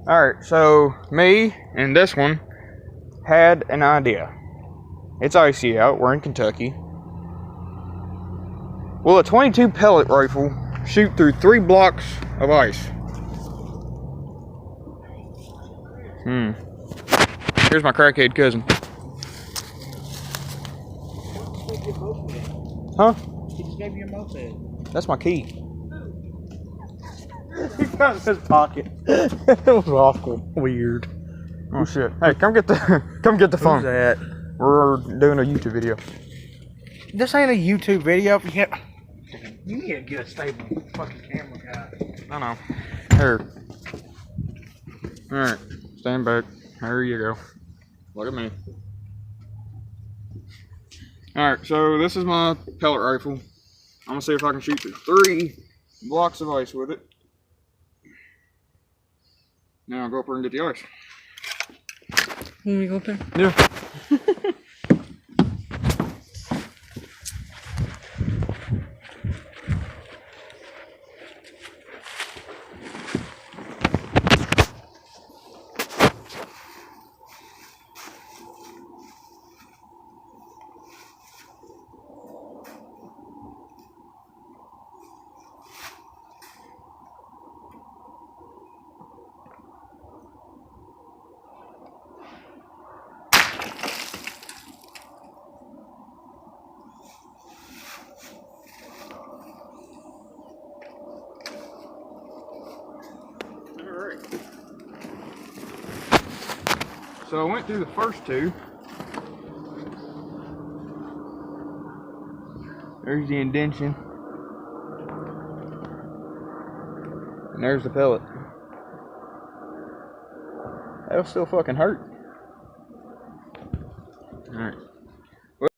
Alright, so me and this one had an idea. It's icy out, we're in Kentucky. Will a 22 pellet rifle shoot through 3 blocks of ice? Here's my crackhead cousin. Huh? He just gave you a moped. That's my key. He got in his pocket. It was awful. Weird. Oh shit. Hey, come get the phone. Who's that? We're doing a YouTube video. This ain't a YouTube video. You need to get a stable fucking camera guy. I know. Here. Alright. Stand back. There you go. Look at me. Alright, so this is my pellet rifle. I'm gonna see if I can shoot through 3 blocks of ice with it. Now I'll go up there and get the ice. Let me go up there. Yeah. So I went through the first 2. There's the indention. And there's the pellet. That'll still fucking hurt. Alright.